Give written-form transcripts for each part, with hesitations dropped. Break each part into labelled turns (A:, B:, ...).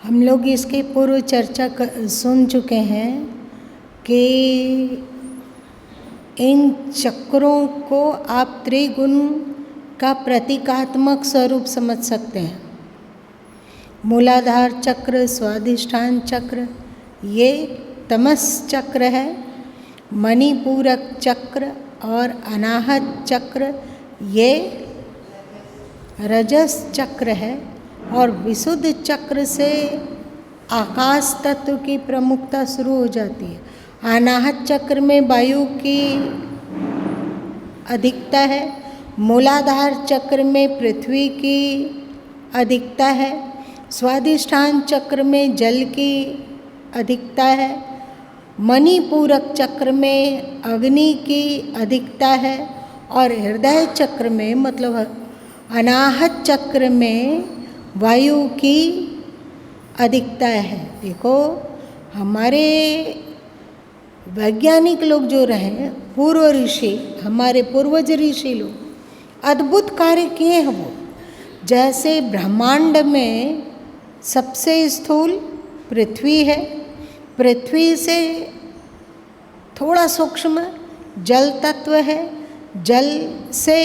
A: हम लोग इसके पूर्व चर्चा सुन चुके हैं कि इन चक्रों को आप त्रिगुण का प्रतीकात्मक स्वरूप समझ सकते हैं। मूलाधार चक्र, स्वाधिष्ठान चक्र ये तमस चक्र है, मणिपूरक चक्र और अनाहत चक्र ये रजस चक्र है, और विशुद्ध चक्र से आकाश तत्व की प्रमुखता शुरू हो जाती है। अनाहत चक्र में वायु की अधिकता है, मूलाधार चक्र में पृथ्वी की अधिकता है, स्वाधिष्ठान चक्र में जल की अधिकता है, मणिपूरक चक्र में अग्नि की अधिकता है, और हृदय चक्र में मतलब अनाहत चक्र में वायु की अधिकता है। देखो, हमारे वैज्ञानिक लोग जो रहे, पूर्व ऋषि, हमारे पूर्वज ऋषि लोग अद्भुत कार्य किए हैं। वो जैसे ब्रह्मांड में सबसे स्थूल पृथ्वी है, पृथ्वी से थोड़ा सूक्ष्म जल तत्व है, जल से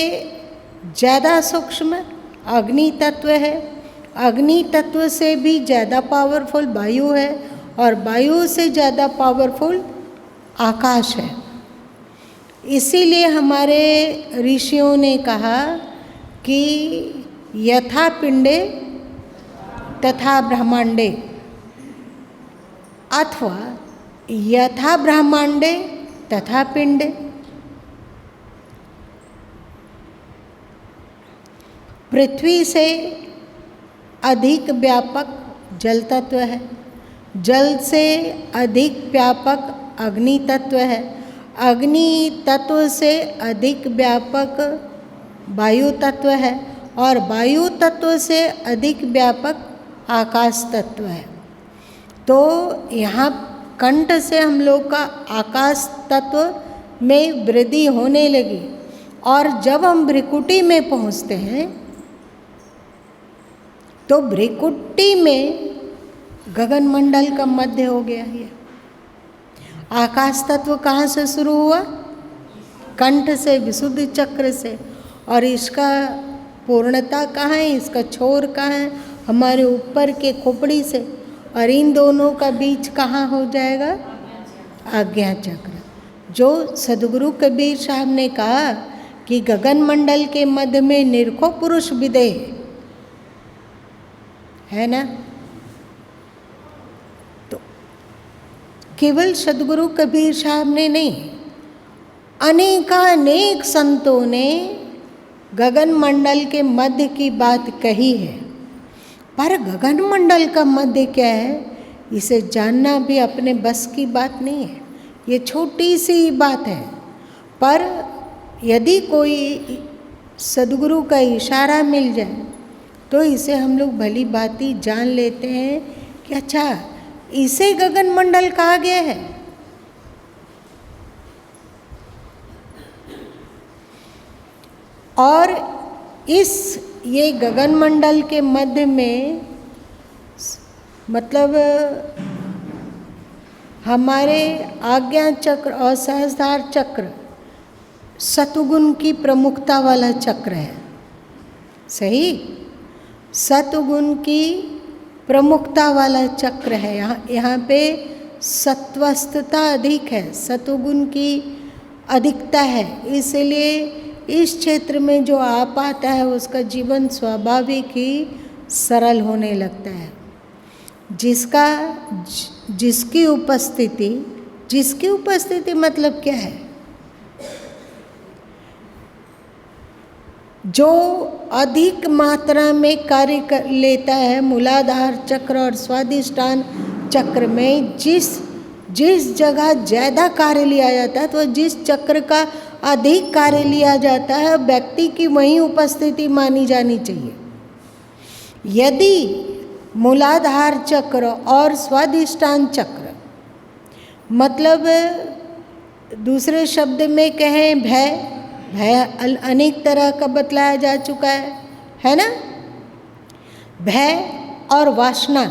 A: ज़्यादा सूक्ष्म अग्नि तत्व है, अग्नि तत्व से भी ज़्यादा पावरफुल वायु है, और वायु से ज़्यादा पावरफुल आकाश है। इसीलिए हमारे ऋषियों ने कहा कि यथा पिंडे तथा ब्रह्मांडे, अथवा यथा ब्रह्मांडे तथा पिंडे। पृथ्वी से अधिक व्यापक जल तत्व है, जल से अधिक व्यापक अग्नि तत्व है, अग्नि तत्व से अधिक व्यापक वायु तत्व है, और वायु तत्व से अधिक व्यापक आकाश तत्व है। तो यहाँ कंठ से हम लोग का आकाश तत्व में वृद्धि होने लगी, और जब हम भ्रिकुटी में पहुँचते हैं तो भ्रिकुटी में गगन मंडल का मध्य हो गया है। आकाश तत्व कहाँ से शुरू हुआ? कंठ से, विशुद्ध चक्र से, और इसका पूर्णता कहाँ है, इसका छोर कहाँ है? हमारे ऊपर के खोपड़ी से, और इन दोनों का बीच कहाँ हो जाएगा? आज्ञा चक्र। जो सदगुरु कबीर साहब ने कहा कि गगन मंडल के मध्य में निरखो पुरुष विदेह है ना, तो केवल सदगुरु कबीर साहब ने नहीं, अनेक संतों ने गगन मंडल के मध्य की बात कही है। पर गगन मंडल का मध्य क्या है, इसे जानना भी अपने बस की बात नहीं है। ये छोटी सी बात है, पर यदि कोई सदगुरु का इशारा मिल जाए तो इसे हम लोग भली भांति जान लेते हैं कि अच्छा, इसे गगन मंडल कहा गया है। और ये गगन मंडल के मध्य में मतलब हमारे आज्ञा चक्र और सहस्त्रार चक्र सतुगुण की प्रमुखता वाला चक्र है। सही, सतुगुण की प्रमुखता वाला चक्र है। यहाँ पे सत्वस्थता अधिक है, सतुगुण की अधिकता है, इसलिए इस क्षेत्र में जो आ पाता है उसका जीवन स्वाभाविक ही सरल होने लगता है। जिसकी उपस्थिति मतलब क्या है? जो अधिक मात्रा में कार्य कर लेता है। मूलाधार चक्र और स्वाधिष्ठान चक्र में जिस जगह ज़्यादा कार्य लिया जाता है, तो जिस चक्र का अधिक कार्य लिया जाता है, व्यक्ति की वहीं उपस्थिति मानी जानी चाहिए। यदि मूलाधार चक्र और स्वाधिष्ठान चक्र मतलब दूसरे शब्द में कहें भय अनेक तरह का बतलाया जा चुका है ना। भय और वासना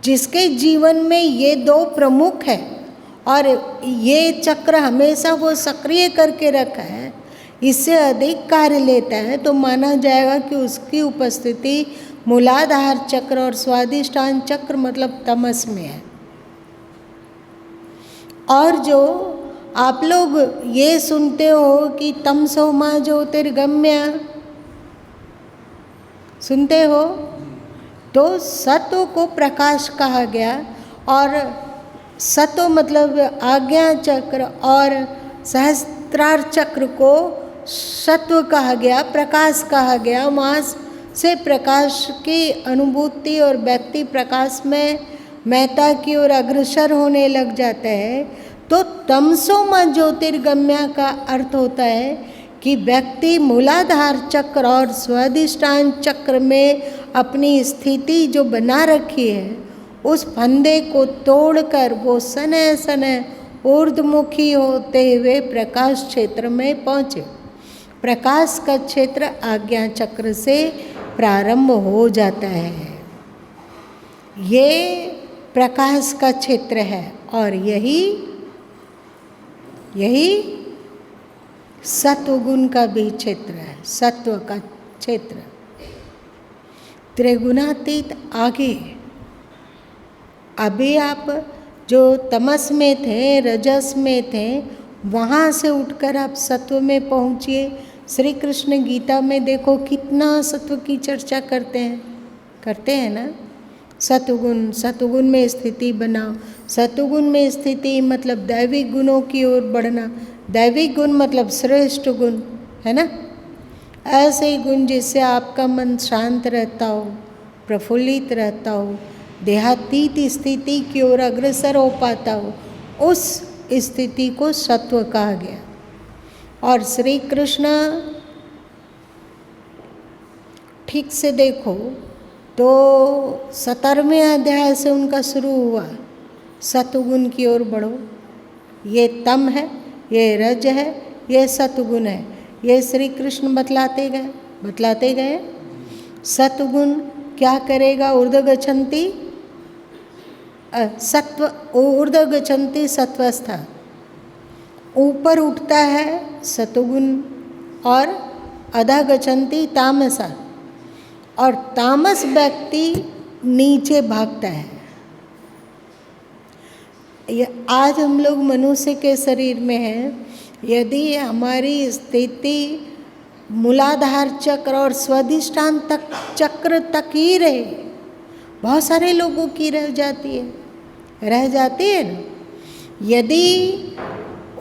A: जिसके जीवन में ये दो प्रमुख है और ये चक्र हमेशा वो सक्रिय करके रखा है, इससे अधिक कार्य लेता है, तो माना जाएगा कि उसकी उपस्थिति मूलाधार चक्र और स्वाधिष्ठान चक्र मतलब तमस में है। और जो आप लोग ये सुनते हो कि तमसो मा ज्योतिर्गम्य, सुनते हो, तो सत्व को प्रकाश कहा गया और सत्व मतलब आज्ञा चक्र और सहस्त्रार चक्र को सत्व कहा गया, प्रकाश कहा गया। वहाँ से प्रकाश की अनुभूति और व्यक्ति प्रकाश में महत्ता की ओर अग्रसर होने लग जाता है। तो तमसो मा ज्योतिर्गम्य का अर्थ होता है कि व्यक्ति मूलाधार चक्र और स्वाधिष्ठान चक्र में अपनी स्थिति जो बना रखी है, उस फंदे को तोड़कर वो सनह सनह ऊर्ध्वमुखी होते हुए प्रकाश क्षेत्र में पहुँचे। प्रकाश का क्षेत्र आज्ञा चक्र से प्रारंभ हो जाता है। ये प्रकाश का क्षेत्र है और यही सत्वगुण का भी क्षेत्र है, सत्व का क्षेत्र। त्रिगुणातीत आगे, अभी आप जो तमस में थे, रजस में थे, वहाँ से उठकर आप सत्व में पहुँचिए। श्री कृष्ण गीता में देखो कितना सत्व की चर्चा करते हैं ना। सत्वगुण, सत्वगुण में स्थिति बनाओ। सत्वगुण में स्थिति मतलब दैविक गुणों की ओर बढ़ना। दैविक गुण मतलब श्रेष्ठ गुण, है ना। ऐसे ही गुण जिससे आपका मन शांत रहता हो, प्रफुल्लित रहता हो, देहातीत स्थिति की ओर अग्रसर हो पाता हो, उस स्थिति को सत्व कहा गया। और श्री कृष्ण ठीक से देखो तो 17वें अध्याय से उनका शुरू हुआ, सत्वगुण की ओर बढ़ो। ये तम है, ये रज है, ये सत्वगुण है, ये श्री कृष्ण बतलाते गए। सत्वगुण क्या करेगा? ऊर्ध्व गच्छन्ति सत्वस्था, ऊपर उठता है सत्वगुण, और अधः गच्छन्ति तामसा, और तामस व्यक्ति नीचे भागता है। ये आज हम लोग मनुष्य के शरीर में हैं, यदि हमारी स्थिति मूलाधार चक्र और स्वाधिष्ठान तक चक्र तक ही रहे, बहुत सारे लोगों की रह जाती है ना। यदि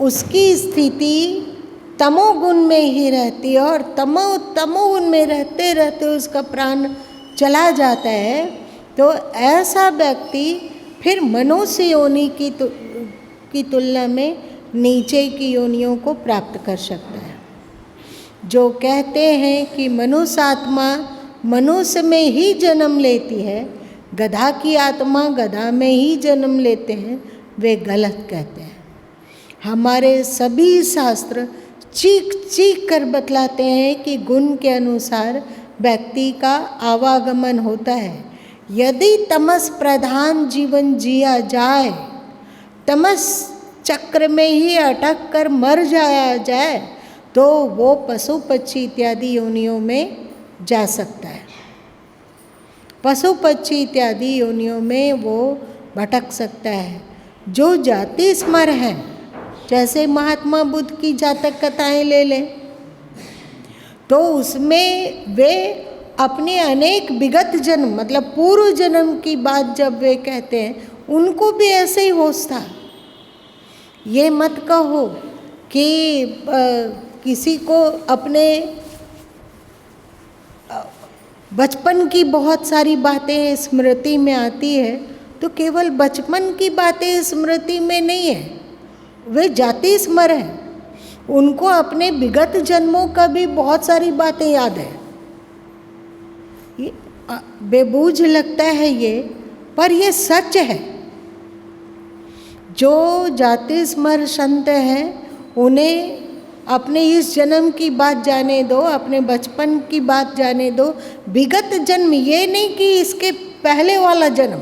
A: उसकी स्थिति तमोगुण में ही रहती है और तमोगुण में रहते रहते उसका प्राण चला जाता है, तो ऐसा व्यक्ति फिर मनुष्य योनि की तुलना में नीचे की योनियों को प्राप्त कर सकता है। जो कहते हैं कि मनुष्य आत्मा मनुष्य में ही जन्म लेती है, गधा की आत्मा गधा में ही जन्म लेते हैं, वे गलत कहते हैं। हमारे सभी शास्त्र चीख कर बतलाते हैं कि गुण के अनुसार व्यक्ति का आवागमन होता है। यदि तमस प्रधान जीवन जिया जाए, तमस चक्र में ही अटक कर मर जाया जाए, तो वो पशु पक्षी इत्यादि योनियों में जा सकता है। पशु पक्षी इत्यादि योनियों में वो भटक सकता है। जो जाति स्मर हैं, जैसे महात्मा बुद्ध की जातक कथाएं ले लें, तो उसमें वे अपने अनेक विगत जन्म मतलब पूर्व जन्म की बात जब वे कहते हैं, उनको भी ऐसे ही होश था। ये मत कहो कि किसी को अपने बचपन की बहुत सारी बातें स्मृति में आती है, तो केवल बचपन की बातें स्मृति में नहीं है, वे जाति स्मर हैं। उनको अपने विगत जन्मों का भी बहुत सारी बातें याद है। ये बेबूझ लगता है ये, पर ये सच है। जो जाति स्मर संत हैं, उन्हें अपने इस जन्म की बात जाने दो, अपने बचपन की बात जाने दो। विगत जन्म ये नहीं कि इसके पहले वाला जन्म,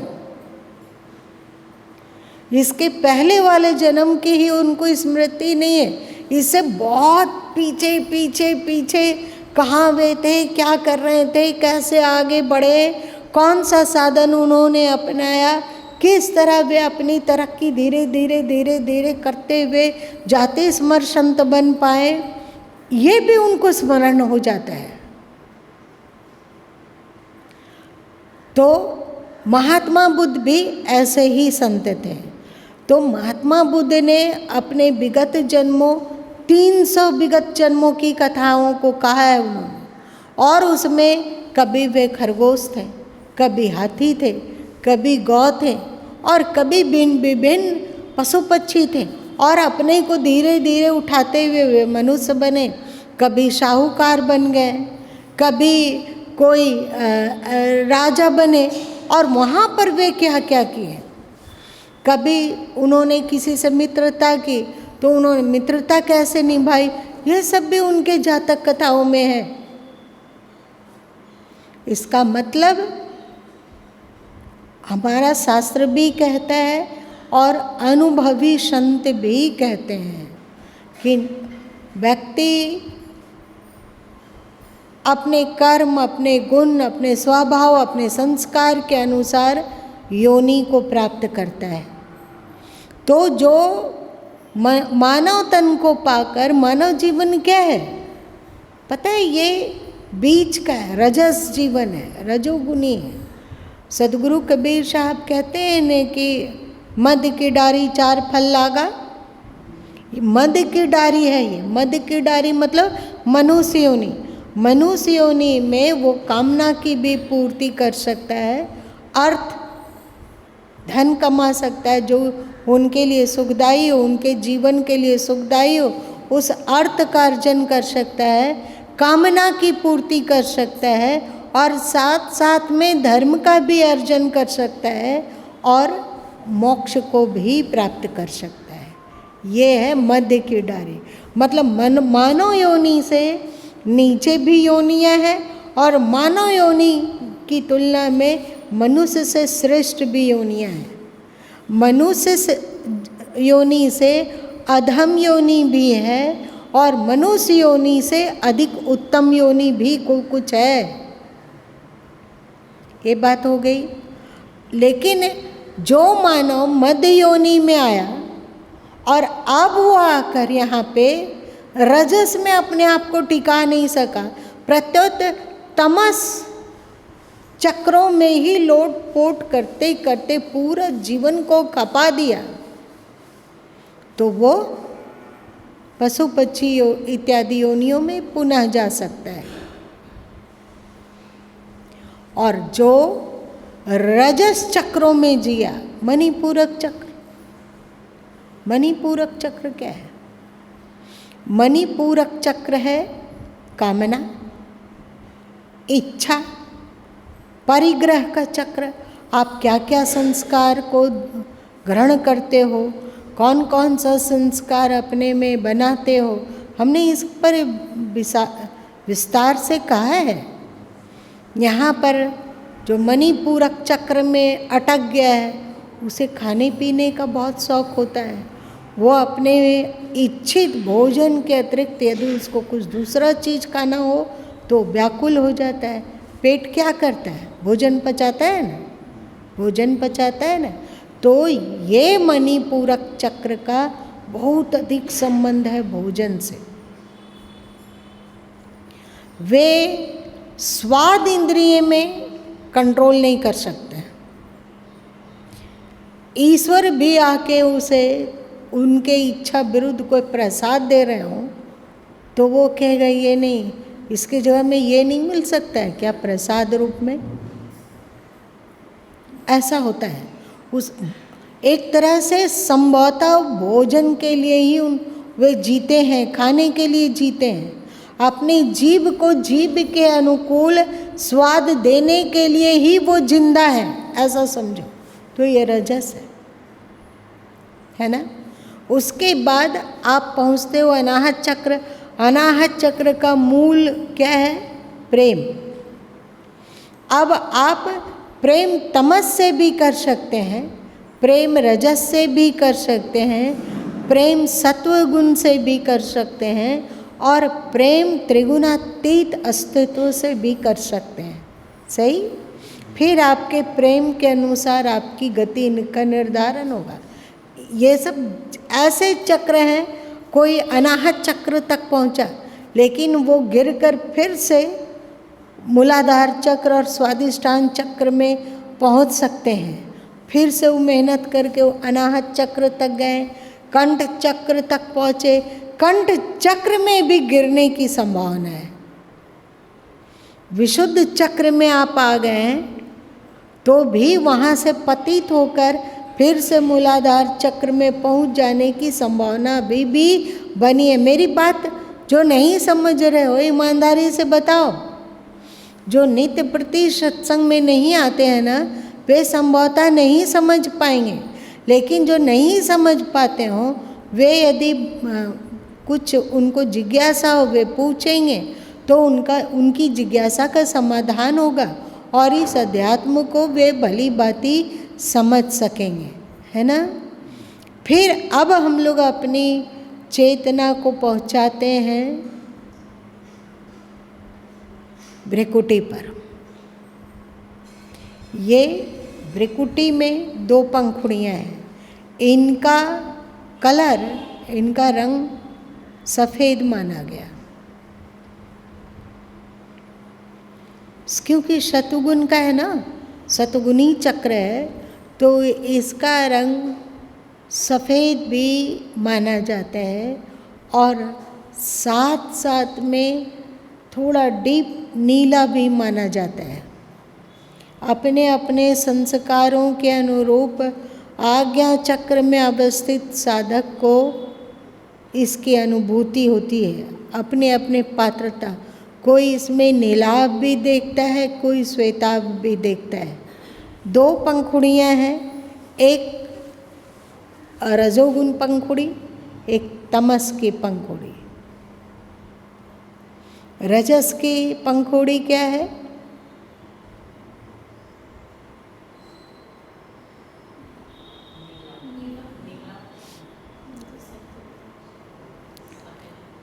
A: इसके पहले वाले जन्म की ही उनको स्मृति नहीं है। इससे बहुत पीछे पीछे पीछे कहाँ वे थे, क्या कर रहे थे, कैसे आगे बढ़े, कौन सा साधन उन्होंने अपनाया, किस तरह वे अपनी तरक्की धीरे धीरे धीरे धीरे करते हुए जाते स्मर संत बन पाए, ये भी उनको स्मरण हो जाता है। तो महात्मा बुद्ध भी ऐसे ही संत थे। तो महात्मा बुद्ध ने अपने विगत जन्मों 300 विगत जन्मों की कथाओं को कहा है उन्होंने, और उसमें कभी वे खरगोश थे, कभी हाथी थे, कभी गौ थे, और कभी विभिन्न पशु पक्षी थे, और अपने को धीरे धीरे उठाते हुए वे मनुष्य बने। कभी साहूकार बन गए, कभी कोई राजा बने, और वहाँ पर वे क्या क्या किए। कभी उन्होंने किसी से मित्रता की तो उन्होंने मित्रता कैसे निभाई, यह सब भी उनके जातक कथाओं में है। इसका मतलब हमारा शास्त्र भी कहता है और अनुभवी संत भी कहते हैं कि व्यक्ति अपने कर्म, अपने गुण, अपने स्वभाव, अपने संस्कार के अनुसार योनि को प्राप्त करता है। तो जो मानव तन को पाकर, मानव जीवन क्या है पता है, ये बीच का है, रजस जीवन है, रजोगुनी है। सदगुरु कबीर साहब कहते हैं न कि मद की डारी 4 फल लागा। मद की डारी है ये, मद की डारी मतलब मनुष्य योनि। मनुष्य योनि में वो कामना की भी पूर्ति कर सकता है, अर्थ धन कमा सकता है जो उनके लिए सुखदायी हो, उनके जीवन के लिए सुखदायी हो, उस अर्थ का अर्जन कर सकता है, कामना की पूर्ति कर सकता है, और साथ साथ में धर्म का भी अर्जन कर सकता है, और मोक्ष को भी प्राप्त कर सकता है। ये है मध्य की डारी। मतलब मानव योनि से नीचे भी योनियाँ हैं, और मानव योनि की तुलना में मनुष्य से श्रेष्ठ भी योनियाँ हैं। मनुष्य योनि से अधम योनि भी है, और मनुष्य योनि से अधिक उत्तम योनि भी कुछ है। ये बात हो गई। लेकिन जो मानव मध्य योनि में आया और अब वो आकर यहाँ पे रजस में अपने आप को टिका नहीं सका, प्रत्युत तमस चक्रों में ही लोट पोट करते करते पूरा जीवन को खपा दिया, तो वो पशु पक्षी इत्यादि योनियों में पुनः जा सकता है। और जो रजस चक्रों में जिया, मणिपूरक चक्र, मणिपूरक चक्र क्या है? मणिपूरक चक्र है कामना, इच्छा, परिग्रह का चक्र। आप क्या क्या संस्कार को ग्रहण करते हो, कौन कौन सा संस्कार अपने में बनाते हो, हमने इस पर विस्तार से कहा है। यहाँ पर जो मणिपूरक चक्र में अटक गया है, उसे खाने पीने का बहुत शौक होता है। वो अपने इच्छित भोजन के अतिरिक्त यदि उसको कुछ दूसरा चीज़ खाना हो तो व्याकुल हो जाता है। पेट क्या करता है? भोजन पचाता है ना, भोजन पचाता है ना। तो ये मणिपूरक चक्र का बहुत अधिक संबंध है भोजन से। वे स्वाद इंद्रिय में कंट्रोल नहीं कर सकते। ईश्वर भी आके उसे उनके इच्छा विरुद्ध कोई प्रसाद दे रहे हो तो वो कहेगा ये नहीं, इसके जगह में ये नहीं मिल सकता है क्या प्रसाद रूप में? ऐसा होता है। उस एक तरह से संभवतः भोजन के लिए ही वे जीते हैं, खाने के लिए जीते हैं। अपनी जीभ को जीभ के अनुकूल स्वाद देने के लिए ही वो जिंदा है, ऐसा समझो। तो ये रजस है ना। उसके बाद आप पहुँचते हो अनाहत चक्र। अनाहत चक्र का मूल क्या है? प्रेम। अब आप प्रेम तमस से भी कर सकते हैं, प्रेम रजस से भी कर सकते हैं, प्रेम सत्व गुण से भी कर सकते हैं, और प्रेम त्रिगुणातीत अस्तित्व से भी कर सकते हैं। सही? फिर आपके प्रेम के अनुसार आपकी गति का निर्धारण होगा। ये सब ऐसे चक्र हैं, कोई अनाहत चक्र तक पहुंचा, लेकिन वो गिरकर फिर से मूलाधार चक्र और स्वादिष्ठान चक्र में पहुंच सकते हैं। फिर से वो मेहनत करके वो अनाहत चक्र तक गए, कंठ चक्र तक पहुँचे। कंठ चक्र में भी गिरने की संभावना है। विशुद्ध चक्र में आप आ गए तो भी वहाँ से पतित होकर फिर से मूलाधार चक्र में पहुँच जाने की संभावना अभी भी बनी है। मेरी बात जो नहीं समझ रहे हो ईमानदारी से बताओ। जो नित्य प्रति सत्संग में नहीं आते हैं ना, वे संभवतः नहीं समझ पाएंगे, लेकिन जो नहीं समझ पाते हो वे यदि कुछ उनको जिज्ञासा हो, वे पूछेंगे तो उनकी जिज्ञासा का समाधान होगा और इस अध्यात्म को वे भली भांति समझ सकेंगे, है ना। फिर अब हम लोग अपनी चेतना को पहुंचाते हैं भ्रिकुटी पर। ये भ्रिकुटी में 2 पंखुड़ियाँ हैं। इनका कलर, इनका रंग सफ़ेद माना गया, क्योंकि शतुगुण का है ना, शतुगुणी चक्र है, तो इसका रंग सफ़ेद भी माना जाता है और साथ साथ में थोड़ा डीप नीला भी माना जाता है। अपने अपने संस्कारों के अनुरूप आज्ञा चक्र में अवस्थित साधक को इसकी अनुभूति होती है, अपने अपने पात्रता। कोई इसमें नीलाभ भी देखता है, कोई श्वेताभ भी देखता है। 2 पंखुड़ियाँ हैं, एक रजोगुण पंखुड़ी, एक तमस की पंखुड़ी। रजस की पंखुड़ी क्या है?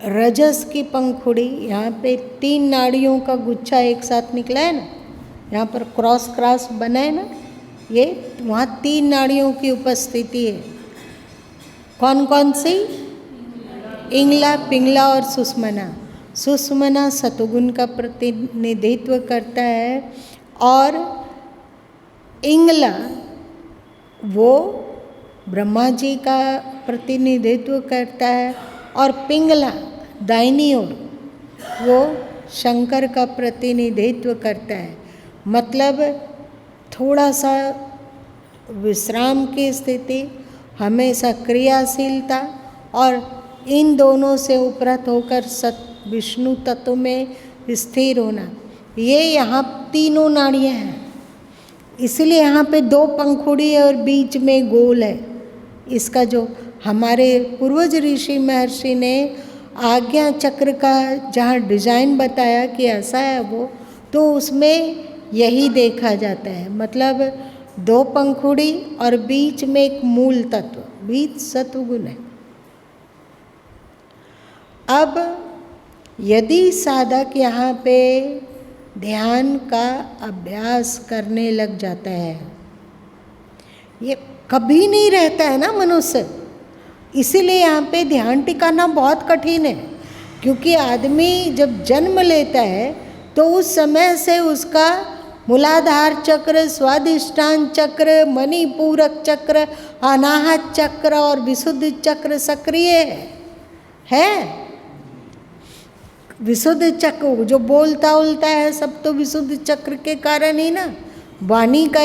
A: रजस की पंखुड़ी, यहाँ पे 3 नाड़ियों का गुच्छा एक साथ निकला है ना, यहाँ पर क्रॉस क्रॉस बना है ना, ये वहाँ 3 नाड़ियों की उपस्थिति है। कौन कौन सी? इंगला, पिंगला और सुषुम्ना। सुषुम्ना सतुगुण का प्रतिनिधित्व करता है और इंगला वो ब्रह्मा जी का प्रतिनिधित्व करता है और पिंगला दाहिनी ओर वो शंकर का प्रतिनिधित्व करता है। मतलब थोड़ा सा विश्राम की स्थिति, हमेशा क्रियाशीलता और इन दोनों से उपरत होकर विष्णु तत्व में स्थिर होना, ये यहाँ 3 नाड़ियाँ हैं। इसलिए यहाँ पे 2 पंखुड़ी है और बीच में गोल है। इसका जो हमारे पूर्वज ऋषि महर्षि ने आज्ञा चक्र का जहाँ डिज़ाइन बताया कि ऐसा है वो, तो उसमें यही देखा जाता है। मतलब 2 पंखुड़ी और बीच में एक मूल तत्व, बीच सत्वगुण है। अब यदि साधक यहाँ पे ध्यान का अभ्यास करने लग जाता है, ये कभी नहीं रहता है ना मनुष्य, इसीलिए यहाँ पे ध्यान टिकाना बहुत कठिन है। क्योंकि आदमी जब जन्म लेता है तो उस समय से उसका मूलाधार चक्र, स्वादिष्ठान चक्र, मणिपूरक चक्र, अनाहत चक्र और विशुद्ध चक्र सक्रिय है। विशुद्ध चक्र जो बोलता उलता है सब तो विशुद्ध चक्र के कारण ही ना, वाणी का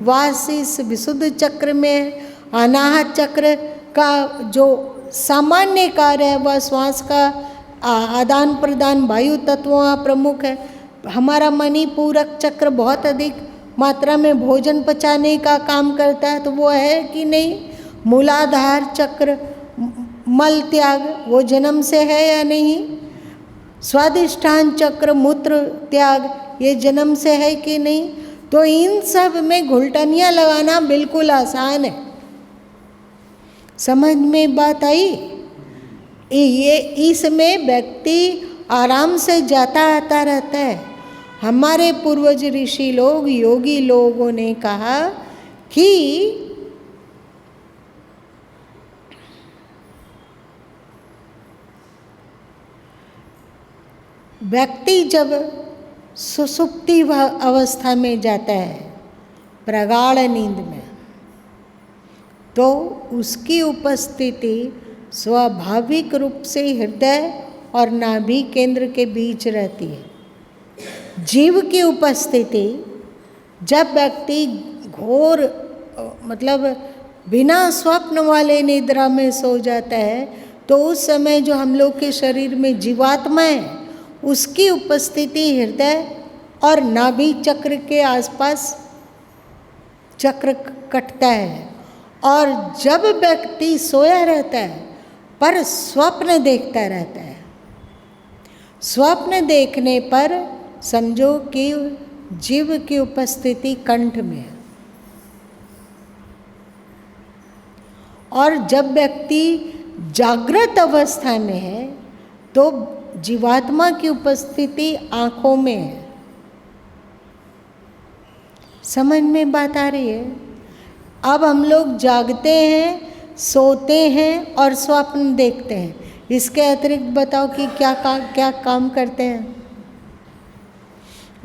A: वास इस विशुद्ध चक्र में। अनाहत चक्र का जो सामान्य कार्य है वह श्वास का आदान प्रदान वायु तत्वों प्रमुख है। हमारा मणिपूरक चक्र बहुत अधिक मात्रा में भोजन पचाने का काम करता है, तो वो है कि नहीं। मूलाधार चक्र मल त्याग वो जन्म से है या नहीं। स्वादिष्ठान चक्र मूत्र त्याग ये जन्म से है कि नहीं। तो इन सब में घुलटनियाँ लगाना बिल्कुल आसान है। समझ में बात आई? ये इसमें व्यक्ति आराम से जाता आता रहता है। हमारे पूर्वज ऋषि लोग, योगी लोगों ने कहा कि व्यक्ति जब सुसुप्ति अवस्था में जाता है, प्रगाढ़ नींद में, तो उसकी उपस्थिति स्वाभाविक रूप से हृदय और नाभि केंद्र के बीच रहती है। जीव की उपस्थिति जब व्यक्ति घोर मतलब बिना स्वप्न वाले निद्रा में सो जाता है, तो उस समय जो हम लोग के शरीर में जीवात्मा है, उसकी उपस्थिति हृदय और नाभि चक्र के आसपास चक्र कटता है। और जब व्यक्ति सोया रहता है पर स्वप्न देखता रहता है, स्वप्न देखने पर समझो कि जीव की उपस्थिति कंठ में है। और जब व्यक्ति जागृत अवस्था में है तो जीवात्मा की उपस्थिति आँखों में है। समझ में बात आ रही है? अब हम लोग जागते हैं, सोते हैं और स्वप्न देखते हैं। इसके अतिरिक्त बताओ कि क्या काम करते हैं?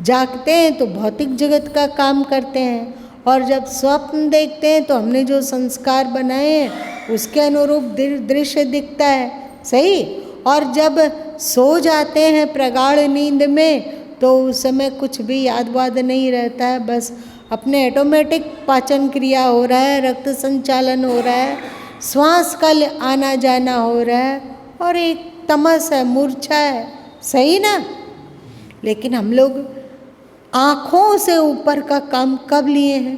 A: जागते हैं तो भौतिक जगत का काम करते हैं, और जब स्वप्न देखते हैं तो हमने जो संस्कार बनाए हैं उसके अनुरूप दृश्य दिखता है। सही? और जब सो जाते हैं प्रगाढ़ नींद में, तो उस समय कुछ भी याद वाद नहीं रहता है, बस अपने ऑटोमेटिक पाचन क्रिया हो रहा है, रक्त संचालन हो रहा है, श्वास का आना जाना हो रहा है, और एक तमस है, मूर्छा है। सही ना? लेकिन हम लोग आँखों से ऊपर का काम कब लिए हैं?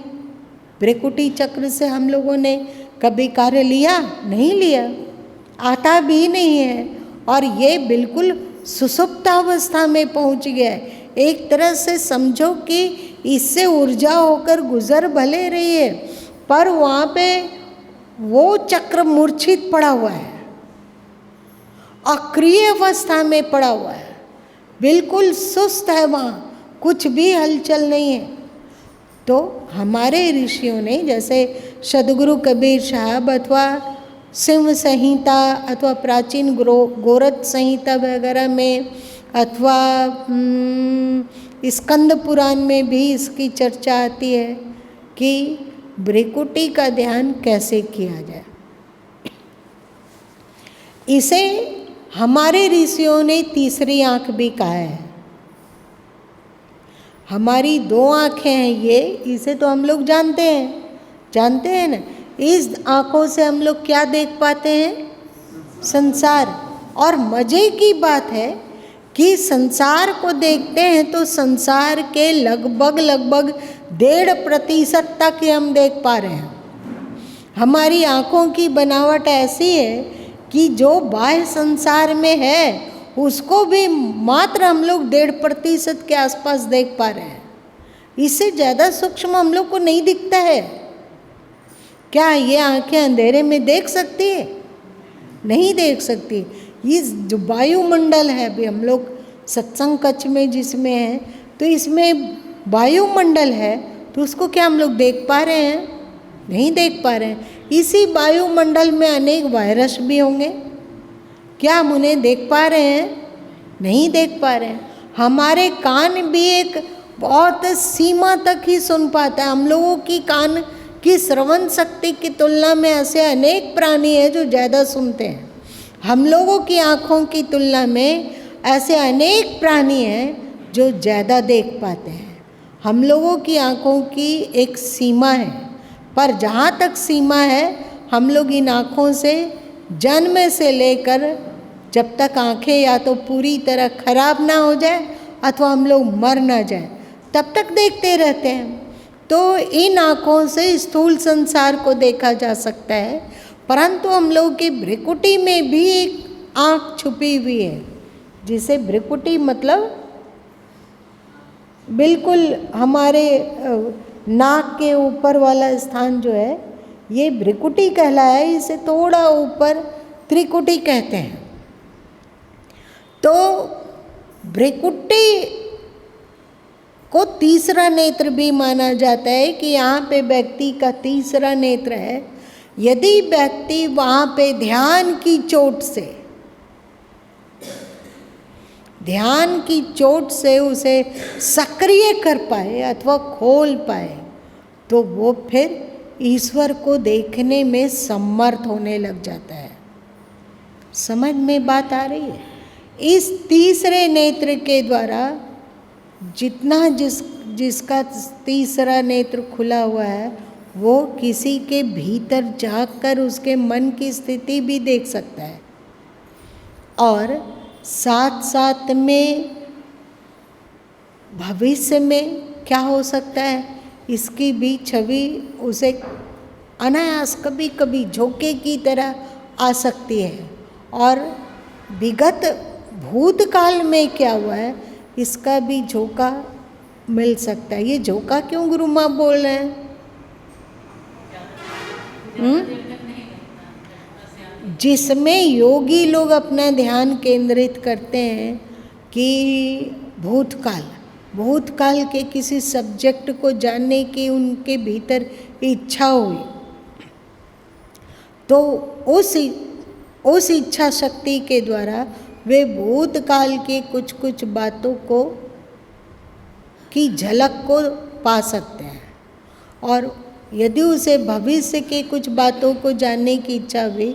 A: भ्रिकुटी चक्र से हम लोगों ने कभी कार्य लिया? नहीं लिया, आता भी नहीं है। और ये बिल्कुल सुसुप्त अवस्था में पहुंच गया है। एक तरह से समझो कि इससे ऊर्जा होकर गुजर भले रही है, पर वहाँ पे वो चक्र मूर्छित पड़ा हुआ है, अक्रिय अवस्था में पड़ा हुआ है, बिल्कुल सुस्त है, वहाँ कुछ भी हलचल नहीं है। तो हमारे ऋषियों ने, जैसे सदगुरु कबीर साहब अथवा सिंह संहिता अथवा प्राचीन गोरख संहिता वगैरह में, अथवा स्कंद पुराण में भी इसकी चर्चा आती है कि भ्रिकुटी का ध्यान कैसे किया जाए। इसे हमारे ऋषियों ने तीसरी आंख भी कहा है। हमारी दो आँखें हैं ये, इसे तो हम लोग जानते हैं ना। इस आँखों से हम लोग क्या देख पाते हैं? संसार। और मज़े की बात है कि संसार को देखते हैं तो संसार के लगभग 1.5% तक ही हम देख पा रहे हैं। हमारी आँखों की बनावट ऐसी है कि जो बाह्य संसार में है उसको भी मात्र हम लोग 1.5% के आसपास देख पा रहे हैं। इससे ज़्यादा सूक्ष्म हम लोग को नहीं दिखता है। क्या ये आंखें अंधेरे में देख सकती है? नहीं देख सकती। इस जो वायुमंडल है, अभी हम लोग सत्संग कक्ष में जिसमें हैं, तो इसमें वायुमंडल है, तो उसको क्या हम लोग देख पा रहे हैं? नहीं देख पा रहे हैं। इसी वायुमंडल में अनेक वायरस भी होंगे, क्या हम उन्हें देख पा रहे हैं? नहीं देख पा रहे हैं। हमारे कान भी एक बहुत सीमा तक ही सुन पाता है। हम लोगों की कान की श्रवण शक्ति की तुलना में ऐसे अनेक प्राणी हैं जो ज़्यादा सुनते हैं। हम लोगों की आँखों की तुलना में ऐसे अनेक प्राणी हैं जो ज़्यादा देख पाते हैं। हम लोगों की आँखों की एक सीमा है, पर जहाँ तक सीमा है हम लोग इन आँखों से जन्म से लेकर जब तक आँखें या तो पूरी तरह खराब ना हो जाए अथवा हम लोग मर ना जाए तब तक देखते रहते हैं। तो इन आँखों से स्थूल संसार को देखा जा सकता है, परंतु हम लोग की भ्रिकुटी में भी एक आँख छुपी हुई है, जिसे भ्रिकुटी मतलब बिल्कुल हमारे नाक के ऊपर वाला स्थान जो है ये भ्रिकुटी कहलाया है, इसे थोड़ा ऊपर त्रिकुटी कहते हैं। तो भ्रिकुटी को तीसरा नेत्र भी माना जाता है कि यहाँ पे व्यक्ति का तीसरा नेत्र है। यदि व्यक्ति वहाँ पे ध्यान की चोट से उसे सक्रिय कर पाए अथवा खोल पाए तो वो फिर ईश्वर को देखने में समर्थ होने लग जाता है। समझ में बात आ रही है? इस तीसरे नेत्र के द्वारा जितना जिसका तीसरा नेत्र खुला हुआ है वो किसी के भीतर जाकर उसके मन की स्थिति भी देख सकता है और साथ साथ में भविष्य में क्या हो सकता है इसकी भी छवि उसे अनायास कभी कभी झोंके की तरह आ सकती है और विगत भूतकाल में क्या हुआ है इसका भी झोंका मिल सकता है। ये झोंका क्यों गुरु माँ बोल रहे हैं? जिसमें योगी लोग अपना ध्यान केंद्रित करते हैं कि भूतकाल के किसी सब्जेक्ट को जानने की उनके भीतर इच्छा हुई तो उस इच्छा शक्ति के द्वारा वे भूतकाल के कुछ बातों को की झलक को पा सकते हैं और यदि उसे भविष्य के कुछ बातों को जानने की इच्छा हुई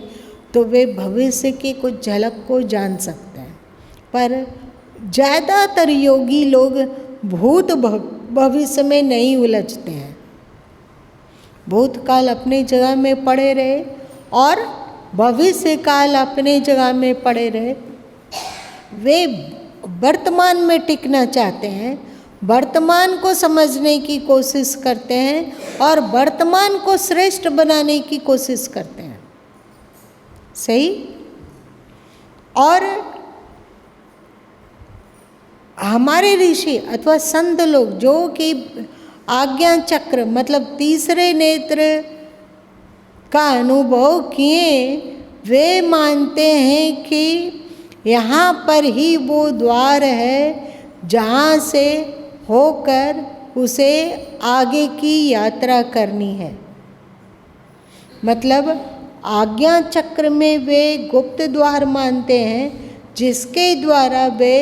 A: तो वे भविष्य की कुछ झलक को जान सकते हैं। पर ज़्यादातर योगी लोग भूत भविष्य में नहीं उलझते हैं। भूतकाल अपनी जगह में पड़े रहे और भविष्य काल अपने जगह में पड़े रहे। वे वर्तमान में टिकना चाहते हैं, वर्तमान को समझने की कोशिश करते हैं और वर्तमान को श्रेष्ठ बनाने की कोशिश करते हैं। सही? और हमारे ऋषि अथवा संत लोग जो कि आज्ञा चक्र मतलब तीसरे नेत्र का अनुभव किए, वे मानते हैं कि यहाँ पर ही वो द्वार है जहाँ से होकर उसे आगे की यात्रा करनी है। मतलब आज्ञा चक्र में वे गुप्त द्वार मानते हैं जिसके द्वारा वे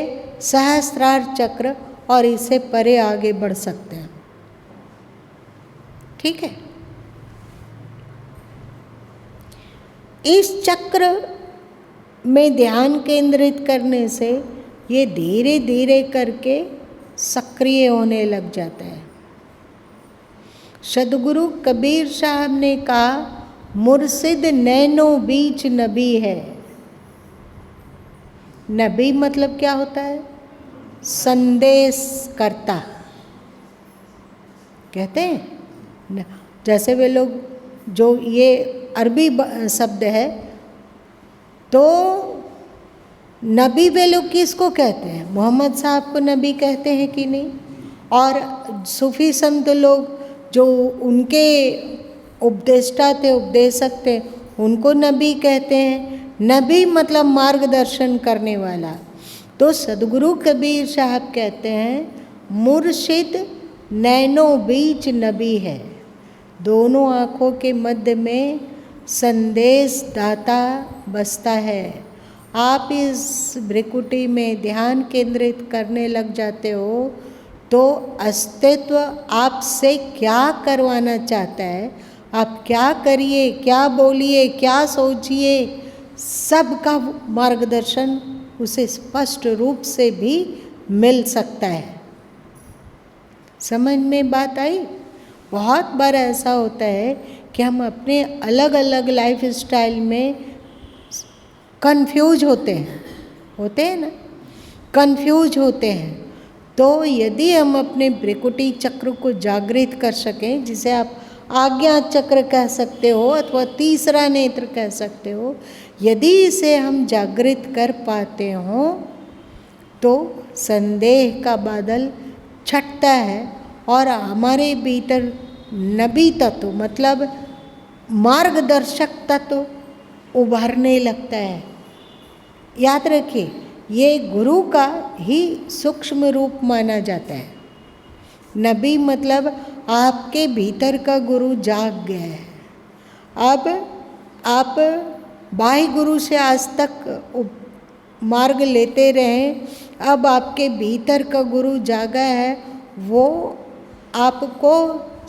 A: सहस्त्रार चक्र और इससे परे आगे बढ़ सकते हैं। ठीक है? इस चक्र में ध्यान केंद्रित करने से ये धीरे धीरे करके सक्रिय होने लग जाता है। सदगुरु कबीर साहब ने कहा, मुर्शिद नैनो बीच नबी है। नबी मतलब क्या होता है? संदेश करता कहते हैं। जैसे वे लोग जो ये अरबी शब्द है तो नबी वे लोग किसको कहते हैं? मोहम्मद साहब को नबी कहते हैं कि नहीं? और सूफी संत लोग जो उनके उपदेष्टा थे, उपदेशक थे, उनको नबी कहते हैं। नबी मतलब मार्गदर्शन करने वाला। तो सदगुरु कबीर साहब कहते हैं, मुर्शिद नैनो बीच नबी है। दोनों आँखों के मध्य में संदेश दाता बसता है। आप इस भ्रिकुटी में ध्यान केंद्रित करने लग जाते हो तो अस्तित्व आपसे क्या करवाना चाहता है, आप क्या करिए, क्या बोलिए, क्या सोचिए, सबका मार्गदर्शन उसे स्पष्ट रूप से भी मिल सकता है। समझ में बात आई? बहुत बार ऐसा होता है कि हम अपने अलग अलग लाइफ स्टाइल में कंफ्यूज होते हैं ना, कंफ्यूज होते हैं। तो यदि हम अपने भ्रिकुटी चक्र को जागृत कर सकें, जिसे आप आज्ञा चक्र कह सकते हो अथवा तीसरा नेत्र कह सकते हो, यदि इसे हम जागृत कर पाते हों तो संदेह का बादल छटता है और हमारे भीतर नबी तत्व मतलब मार्गदर्शक तत्व उभरने लगता है। याद रखिए, ये गुरु का ही सूक्ष्म रूप माना जाता है। नबी मतलब आपके भीतर का गुरु जाग गया है। अब आप बाह्य गुरु से आज तक मार्ग लेते रहें, अब आपके भीतर का गुरु जागा है, वो आपको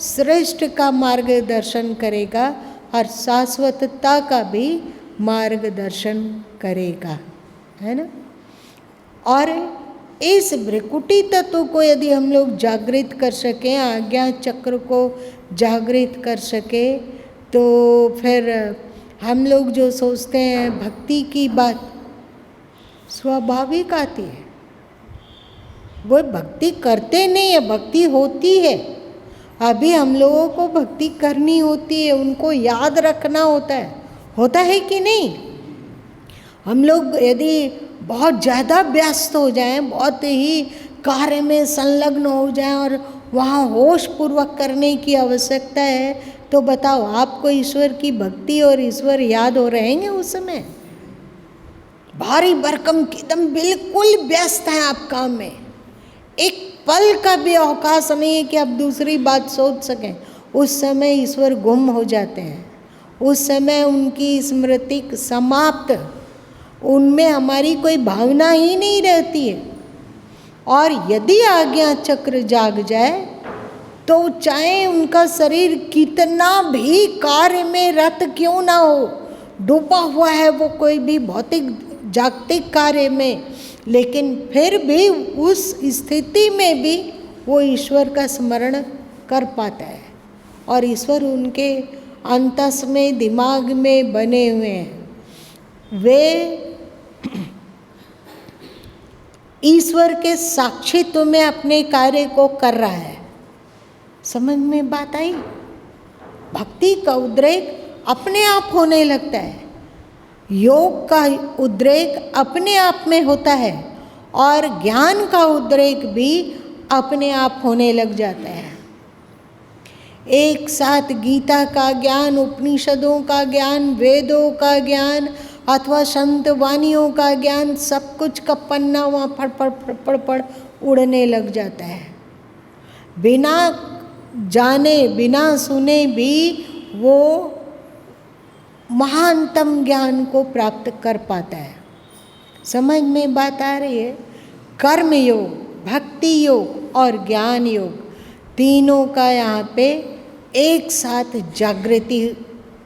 A: श्रेष्ठ का मार्गदर्शन करेगा और शाश्वतता का भी मार्गदर्शन करेगा, है ना। और इस भ्रिकुटी तत्व को यदि हम लोग जागृत कर सकें, आज्ञा चक्र को जागृत कर सके, तो फिर हम लोग जो सोचते हैं भक्ति की बात स्वाभाविक आती है। वो भक्ति करते नहीं है, भक्ति होती है। अभी हम लोगों को भक्ति करनी होती है, उनको याद रखना होता है कि नहीं। हम लोग यदि बहुत ज़्यादा व्यस्त हो जाएं, बहुत ही कार्य में संलग्न हो जाएं और वहाँ होश पूर्वक करने की आवश्यकता है, तो बताओ आपको ईश्वर की भक्ति और ईश्वर याद हो रहेंगे उस समय? भारी भरकम एकदम बिल्कुल व्यस्त हैं आप काम में, एक पल का भी अवकाश नहीं है कि आप दूसरी बात सोच सकें। उस समय ईश्वर गुम हो जाते हैं, उस समय उनकी स्मृति समाप्त, उनमें हमारी कोई भावना ही नहीं रहती है। और यदि आज्ञा चक्र जाग जाए तो चाहे उनका शरीर कितना भी कार्य में रत क्यों ना हो, डूबा हुआ है वो कोई भी भौतिक जागतिक कार्य में, लेकिन फिर भी उस स्थिति में भी वो ईश्वर का स्मरण कर पाता है और ईश्वर उनके अंतस में, दिमाग में बने हुए हैं। वे ईश्वर के साक्षित्व में अपने कार्य को कर रहा है। समझ में बात आई? भक्ति का उद्रेक अपने आप होने लगता है, योग का उद्रेक अपने आप में होता है और ज्ञान का उद्रेक भी अपने आप होने लग जाता है। एक साथ गीता का ज्ञान, उपनिषदों का ज्ञान, वेदों का ज्ञान अथवा संत वाणियों का ज्ञान, सब कुछ का पन्ना वहाँ फड़ उड़ने लग जाता है। बिना जाने बिना सुने भी वो महानतम ज्ञान को प्राप्त कर पाता है। समझ में बात आ रही है? कर्म योग, भक्ति योग और ज्ञान योग, तीनों का यहाँ पे एक साथ जागृति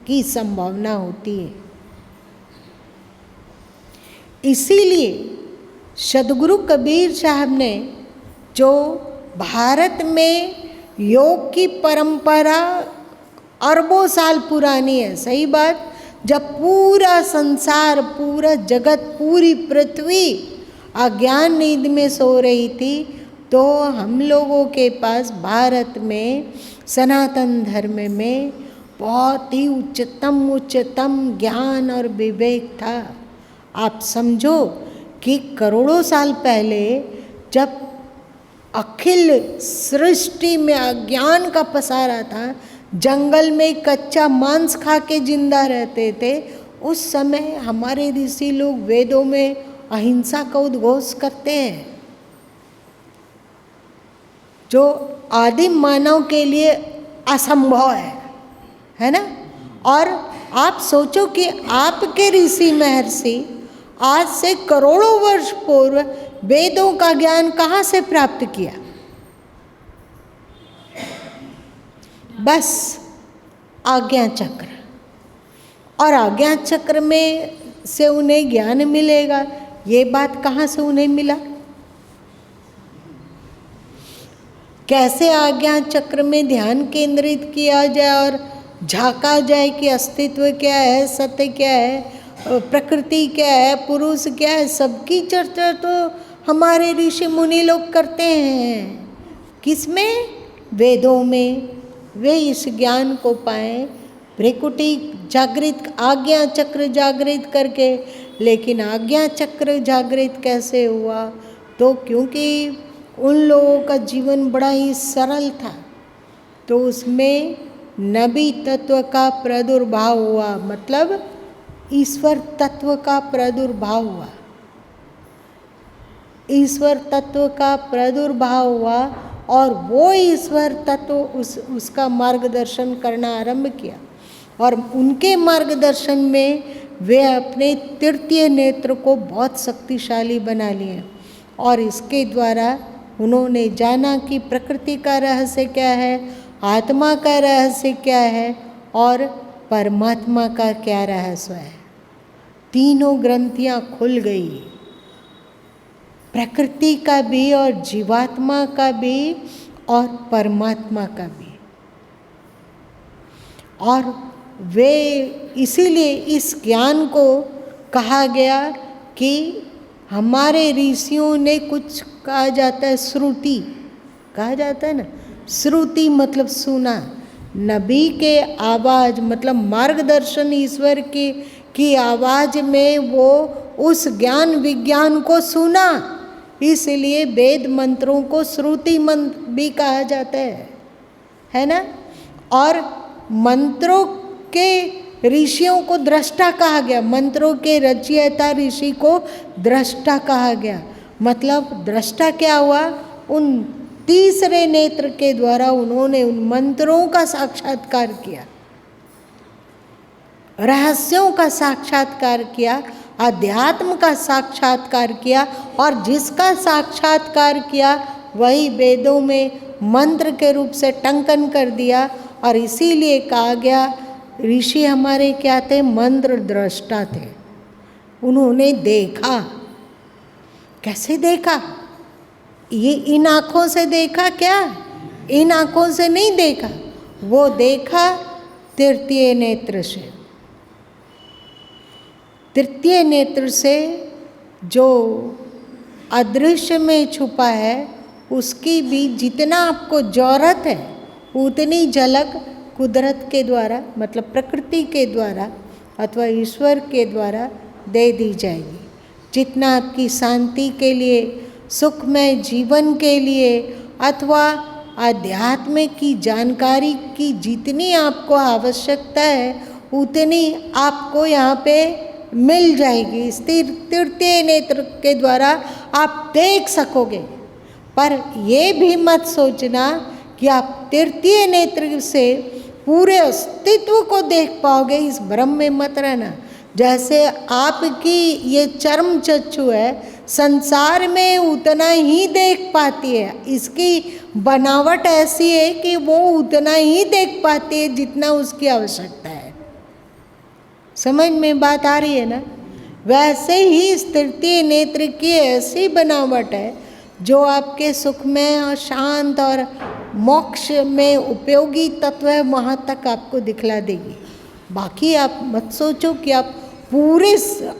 A: की संभावना होती है। इसीलिए सद्गुरु कबीर साहब ने, जो भारत में योग की परंपरा अरबों साल पुरानी है, सही बात, जब पूरा संसार, पूरा जगत, पूरी पृथ्वी अज्ञान नींद में सो रही थी, तो हम लोगों के पास भारत में सनातन धर्म में बहुत ही उच्चतम ज्ञान और विवेक था। आप समझो कि करोड़ों साल पहले जब अखिल सृष्टि में अज्ञान का पसारा था, जंगल में कच्चा मांस खा के जिंदा रहते थे, उस समय हमारे ऋषि लोग वेदों में अहिंसा का उद्घोष करते हैं, जो आदिम मानव के लिए असंभव है ना। और आप सोचो कि आपके ऋषि महर्षि आज से करोड़ों वर्ष पूर्व वेदों का ज्ञान कहाँ से प्राप्त किया? बस आज्ञा चक्र, और आज्ञा चक्र में से उन्हें ज्ञान मिलेगा। ये बात कहाँ से उन्हें मिला? कैसे आज्ञा चक्र में ध्यान केंद्रित किया जाए और झांका जाए कि अस्तित्व क्या है, सत्य क्या है, प्रकृति क्या है, पुरुष क्या है, सबकी चर्चा तो हमारे ऋषि मुनि लोग करते हैं। किसमें? वेदों में। वे इस ज्ञान को पाएं, भ्रिकुटी जागृत, आज्ञा चक्र जागृत करके। लेकिन आज्ञा चक्र जागृत कैसे हुआ? तो क्योंकि उन लोगों का जीवन बड़ा ही सरल था, तो उसमें नबी तत्व का प्रादुर्भाव हुआ, मतलब ईश्वर तत्व का प्रादुर्भाव हुआ। ईश्वर तत्व का प्रादुर्भाव हुआ और वो ईश्वर तत्व उसका मार्गदर्शन करना आरंभ किया, और उनके मार्गदर्शन में वे अपने तृतीय नेत्र को बहुत शक्तिशाली बना लिए, और इसके द्वारा उन्होंने जाना कि प्रकृति का रहस्य क्या है, आत्मा का रहस्य क्या है और परमात्मा का क्या रहस्य है। तीनों ग्रंथियां खुल गई, प्रकृति का भी और जीवात्मा का भी और परमात्मा का भी। और वे इसीलिए इस ज्ञान को कहा गया कि हमारे ऋषियों ने, कुछ कहा जाता है श्रुति, कहा जाता है ना, श्रुति मतलब सुना, नबी के आवाज़ मतलब मार्गदर्शन ईश्वर की आवाज़ में वो उस ज्ञान विज्ञान को सुना, इसलिए वेद मंत्रों को श्रुति मंत्र भी कहा जाता है ना। और मंत्रों के ऋषियों को दृष्टा कहा गया, मंत्रों के रचयिता ऋषि को दृष्टा कहा गया। मतलब दृष्टा क्या हुआ, उन तीसरे नेत्र के द्वारा उन्होंने उन मंत्रों का साक्षात्कार किया, रहस्यों का साक्षात्कार किया, अध्यात्म का साक्षात्कार किया, और जिसका साक्षात्कार किया वही वेदों में मंत्र के रूप से टंकन कर दिया। और इसीलिए कहा गया ऋषि हमारे क्या थे, मंत्र दृष्टा थे। उन्होंने देखा, कैसे देखा, ये इन आँखों से देखा क्या, इन आँखों से नहीं देखा, वो देखा तृतीय नेत्र से। तृतीय नेत्र से जो अदृश्य में छुपा है उसकी भी जितना आपको जरूरत है उतनी झलक कुदरत के द्वारा, मतलब प्रकृति के द्वारा अथवा ईश्वर के द्वारा दे दी जाएगी। जितना आपकी शांति के लिए, सुखमय जीवन के लिए अथवा आध्यात्म की जानकारी की जितनी आपको आवश्यकता है उतनी आपको यहाँ पे मिल जाएगी। इस तृतीय नेत्र के द्वारा आप देख सकोगे। पर ये भी मत सोचना कि आप तृतीय नेत्र से पूरे अस्तित्व को देख पाओगे, इस भ्रम में मत रहना। जैसे आपकी ये चर्म चक्षु है, संसार में उतना ही देख पाती है, इसकी बनावट ऐसी है कि वो उतना ही देख पाती है जितना उसकी आवश्यकता है। समझ में बात आ रही है ना? वैसे ही इस तृतीय नेत्र की ऐसी बनावट है जो आपके सुख में और शांत और मोक्ष में उपयोगी तत्व है, वहाँ तक आपको दिखला देगी। बाकी आप मत सोचो कि आप पूरे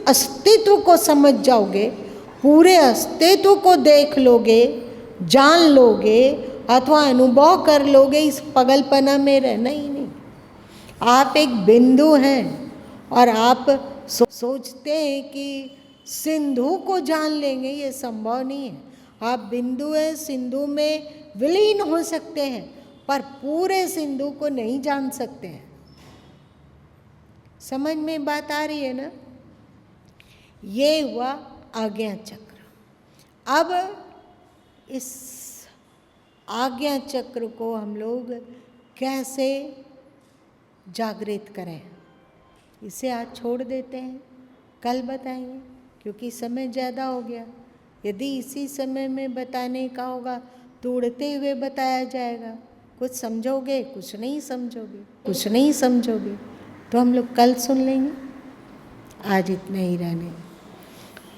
A: अस्तित्व को समझ जाओगे, पूरे अस्तित्व को देख लोगे, जान लोगे अथवा अनुभव कर लोगे। इस पगलपना में रहना ही नहीं। आप एक बिंदु हैं और आप सोचते हैं कि सिंधु को जान लेंगे, ये संभव नहीं है। आप बिंदु हैं, सिंधु में विलीन हो सकते हैं पर पूरे सिंधु को नहीं जान सकते हैं। समझ में बात आ रही है ना? ये हुआ आज्ञा चक्र। अब इस आज्ञा चक्र को हम लोग कैसे जागृत करें, इसे आज छोड़ देते हैं, कल बताएंगे क्योंकि समय ज़्यादा हो गया। यदि इसी समय में बताने का होगा तो उड़ते हुए बताया जाएगा। कुछ समझोगे, कुछ नहीं समझोगे, कुछ नहीं समझोगे तो हम लोग कल सुन लेंगे। आज इतना ही रहने।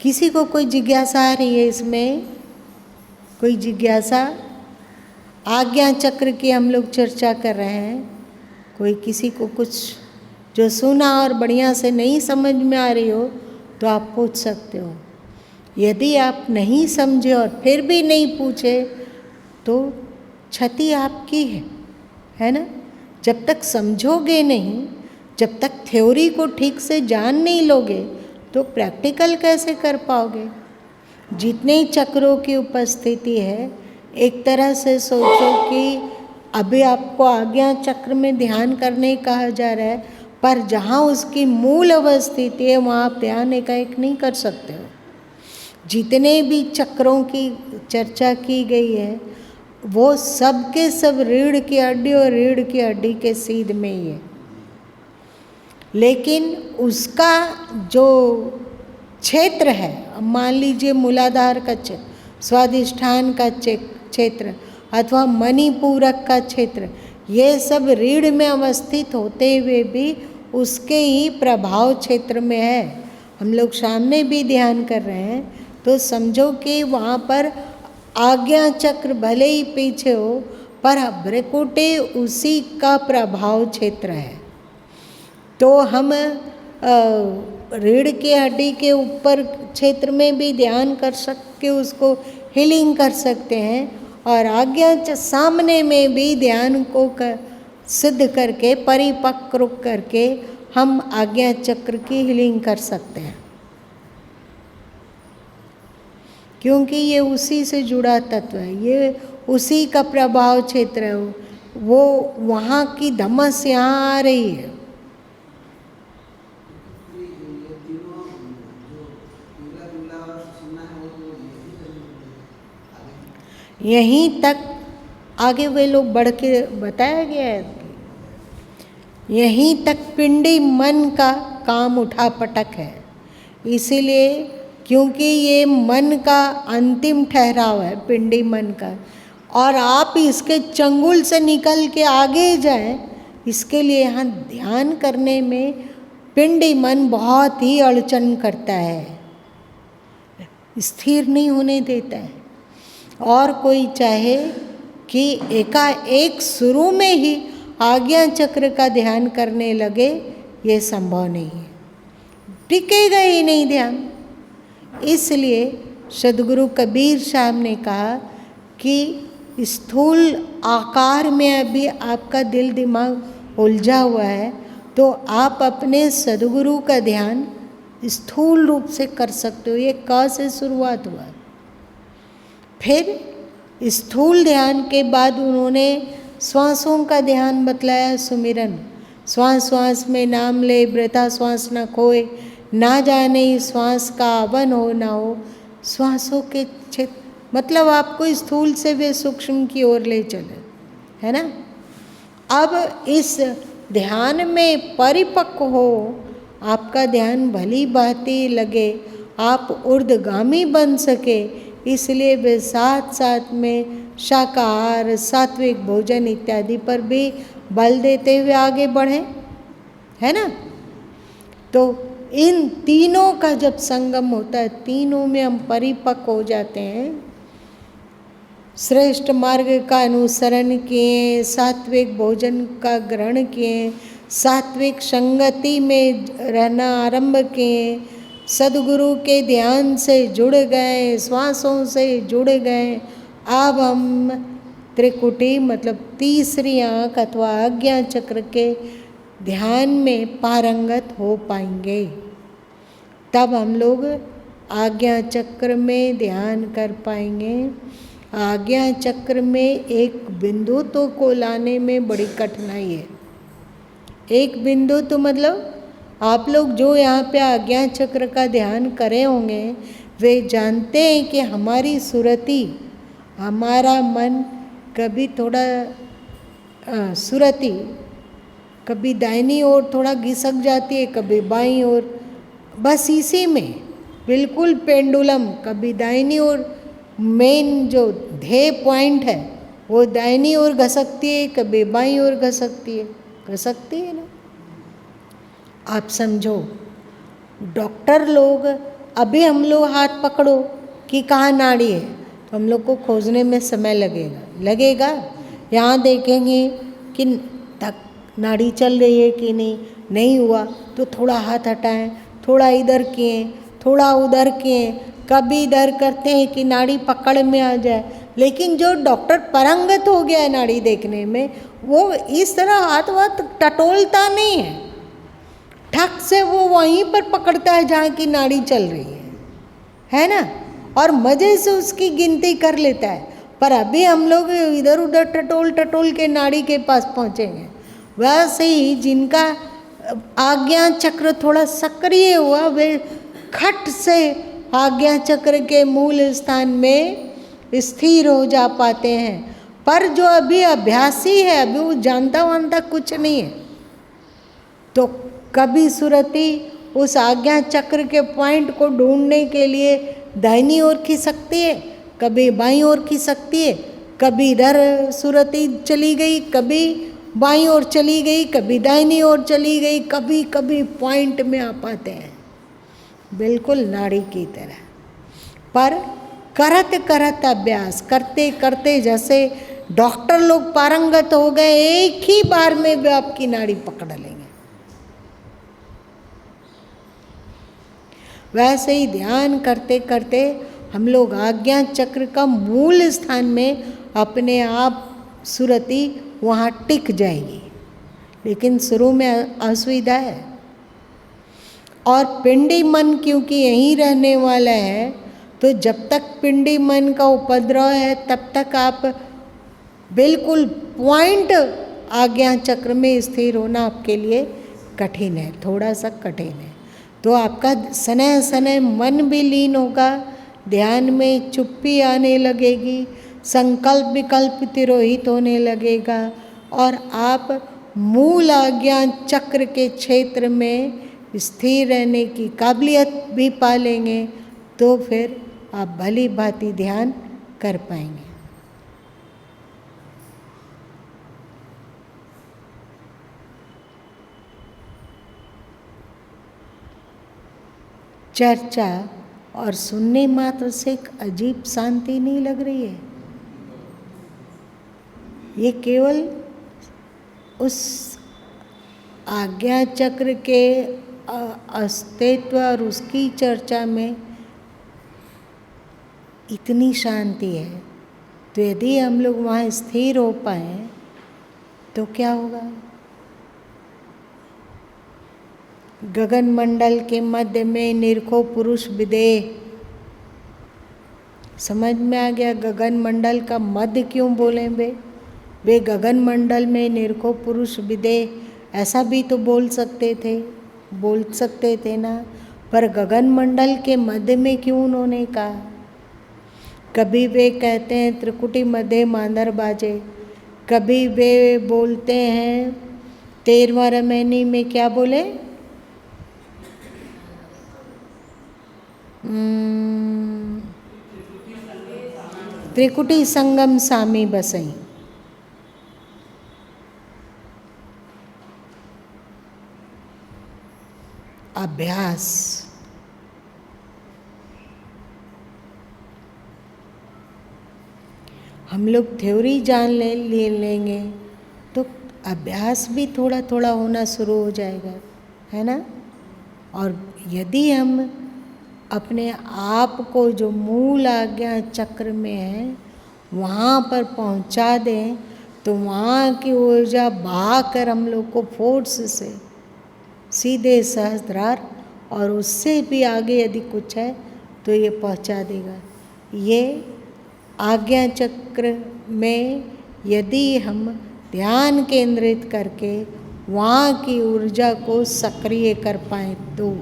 A: किसी को कोई जिज्ञासा आ रही है इसमें? कोई जिज्ञासा? आज्ञा चक्र की हम लोग चर्चा कर रहे हैं। कोई किसी को कुछ जो सुना और बढ़िया से नहीं समझ में आ रही हो तो आप पूछ सकते हो। यदि आप नहीं समझे और फिर भी नहीं पूछे तो क्षति आपकी है ना? जब तक समझोगे नहीं, जब तक थ्योरी को ठीक से जान नहीं लोगे तो प्रैक्टिकल कैसे कर पाओगे? जितने चक्रों की उपस्थिति है एक तरह से सोचो कि अभी आपको आज्ञा चक्र में ध्यान करने कहा जा रहा है, पर जहाँ उसकी मूल अवस्थिति है वहाँ आप ध्यान एकाएक नहीं कर सकते हो। जितने भी चक्रों की चर्चा की गई है वो सब के सब रीढ़ की हड्डी और रीढ़ की हड्डी के सीध में ही है, लेकिन उसका जो क्षेत्र है, मान लीजिए मूलाधार का क्षेत्र, स्वादिष्ठान का क्षेत्र अथवा मणिपूरक का क्षेत्र, ये सब रीढ़ में अवस्थित होते हुए भी उसके ही प्रभाव क्षेत्र में है। हम लोग सामने भी ध्यान कर रहे हैं तो समझो कि वहाँ पर आज्ञा चक्र भले ही पीछे हो पर भ्रकुटी उसी का प्रभाव क्षेत्र है। तो हम रीढ़ की हड्डी के ऊपर क्षेत्र में भी ध्यान कर सकते, उसको हीलिंग कर सकते हैं, और आज्ञा सामने में भी ध्यान को सिद्ध करके परिपक्व करके हम आज्ञा चक्र की हीलिंग कर सकते हैं, क्योंकि ये उसी से जुड़ा तत्व है, ये उसी का प्रभाव क्षेत्र है। वो वहाँ की धमस यहाँ आ रही है। यहीं तक आगे वे लोग बढ़ के बताया गया है, यहीं तक पिंडी मन का काम उठा पटक है। इसीलिए क्योंकि ये मन का अंतिम ठहराव है पिंडी मन का, और आप इसके चंगुल से निकल के आगे जाएं, इसके लिए यहाँ ध्यान करने में पिंडी मन बहुत ही अड़चन करता है, स्थिर नहीं होने देता है। और कोई चाहे कि एकाएक शुरू में ही आज्ञा चक्र का ध्यान करने लगे, ये संभव नहीं है, टिकेगा ही नहीं ध्यान। इसलिए सद्गुरु कबीर साहब ने कहा कि स्थूल आकार में अभी आपका दिल दिमाग उलझा हुआ है, तो आप अपने सद्गुरु का ध्यान स्थूल रूप से कर सकते हो। ये क से शुरुआत हुआ। फिर स्थूल ध्यान के बाद उन्होंने श्वासों का ध्यान बतलाया, सुमिरन। श्वास श्वास में नाम ले, वृथा श्वास न खोए, ना जाने श्वास का आवन हो ना हो। श्वासों के क्षेत्र मतलब आपको स्थूल से वे सूक्ष्म की ओर ले चले, है ना। अब इस ध्यान में परिपक्व हो, आपका ध्यान भली भांति लगे, आप ऊर्ध्वगामी बन सके, इसलिए वे साथ साथ में शाकाहार, सात्विक भोजन इत्यादि पर भी बल देते हुए आगे बढ़े, है ना। तो इन तीनों का जब संगम होता है, तीनों में हम परिपक्व हो जाते हैं, श्रेष्ठ मार्ग का अनुसरण किए, सात्विक भोजन का ग्रहण किए, सात्विक संगति में रहना आरंभ किए, सद्गुरु के ध्यान से जुड़ गए, श्वासों से जुड़ गए। अब हम त्रिकुटी मतलब तीसरी आँख अथवा आज्ञा चक्र के ध्यान में पारंगत हो पाएंगे। तब हम लोग आज्ञा चक्र में ध्यान कर पाएंगे। आज्ञा चक्र में एक बिंदु तो को लाने में बड़ी कठिनाई है। एक बिंदु तो मतलब आप लोग जो यहाँ पे आज्ञा चक्र का ध्यान करे होंगे, वे जानते हैं कि हमारी सुरति, हमारा मन कभी थोड़ा सुरति कभी दाहिनी ओर थोड़ा घिसक जाती है, कभी बाईं ओर, बस इसी में बिल्कुल पेंडुलम, कभी दाहिनी ओर, मेन जो ध्येय पॉइंट है वो दाहिनी ओर घसकती है, कभी बाईं ओर घसकती है ना। आप समझो, डॉक्टर लोग, अभी हम लोग हाथ पकड़ो कि कहाँ नाड़ी है, तो हम लोग को खोजने में समय लगेगा। यहाँ देखेंगे कि तक नाड़ी चल रही है कि नहीं हुआ तो थोड़ा हाथ हटाएं, थोड़ा इधर किए, थोड़ा उधर किए, कभी इधर करते हैं कि नाड़ी पकड़ में आ जाए। लेकिन जो डॉक्टर पारंगत हो गया है नाड़ी देखने में, वो इस तरह हाथ वाथ टटोलता नहीं है, ठक से वो वहीं पर पकड़ता है जहाँ की नाड़ी चल रही है ना, और मज़े से उसकी गिनती कर लेता है। पर अभी हम लोग इधर उधर टटोल टटोल के नाड़ी के पास पहुँचेंगे। वैसे ही जिनका आज्ञा चक्र थोड़ा सक्रिय हुआ वे खट से आज्ञा चक्र के मूल स्थान में स्थिर हो जा पाते हैं। पर जो अभी अभ्यासी है, अभी वो जानता वानता कुछ नहीं है, तो कभी सुरति उस आज्ञा चक्र के पॉइंट को ढूंढने के लिए दाहिनी ओर खिसकती है, कभी बाईं ओर खिसकती है, कभी इधर सुरति चली गई, कभी बाईं ओर चली गई, कभी दाहिनी ओर चली गई, कभी कभी पॉइंट में आ पाते हैं, बिल्कुल नाड़ी की तरह। पर करत करत अभ्यास करते करते जैसे डॉक्टर लोग पारंगत हो गए, एक ही बार में वे आपकी नाड़ी पकड़ लेंगे। वैसे ही ध्यान करते करते हम लोग आज्ञा चक्र का मूल स्थान में अपने आप सुरति वहाँ टिक जाएगी। लेकिन शुरू में असुविधा है, और पिंडी मन क्योंकि यहीं रहने वाला है, तो जब तक पिंडी मन का उपद्रव है तब तक आप बिल्कुल पॉइंट आज्ञा चक्र में स्थिर होना आपके लिए कठिन है, थोड़ा सा कठिन है। तो आपका सनह सनह मन भी लीन होगा, ध्यान में चुप्पी आने लगेगी, संकल्प विकल्प तिरोहित होने लगेगा, और आप मूल आज्ञा चक्र के क्षेत्र में स्थिर रहने की काबिलियत भी पा लेंगे। तो फिर आप भली भांति ध्यान कर पाएंगे। चर्चा और सुनने मात्र से एक अजीब शांति नहीं लग रही है? ये केवल उस आज्ञा चक्र के अस्तित्व और उसकी चर्चा में इतनी शांति है, तो यदि हम लोग वहाँ स्थिर हो पाए तो क्या होगा? गगन मंडल के मध्य में निरखो पुरुष विदेह। समझ में आ गया गगन मंडल का मध्य क्यों बोले वे गगन मंडल में निरखो पुरुष विदेह, ऐसा भी तो बोल सकते थे ना। पर गगन मंडल के मध्य में क्यों उन्होंने कहा? कभी वे कहते हैं त्रिकुटी मध्य मांदर बाजे, कभी वे बोलते हैं 13वां रमैनी में क्या बोले, त्रिकुटी संगम सामी बसई। अभ्यास, हम लोग थ्योरी जान ले लेंगे तो अभ्यास भी थोड़ा थोड़ा होना शुरू हो जाएगा, है ना। और यदि हम अपने आप को जो मूल आज्ञा चक्र में है वहाँ पर पहुँचा दें, तो वहाँ की ऊर्जा बहाकर हम लोग को फोर्स से सीधे सहस्त्रार और उससे भी आगे यदि कुछ है तो ये पहुँचा देगा। ये आज्ञा चक्र में यदि हम ध्यान केंद्रित करके वहाँ की ऊर्जा को सक्रिय कर पाएँ तो।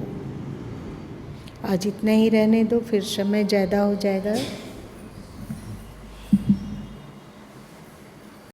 A: आज इतना ही रहने दो, फिर समय ज़्यादा हो जाएगा।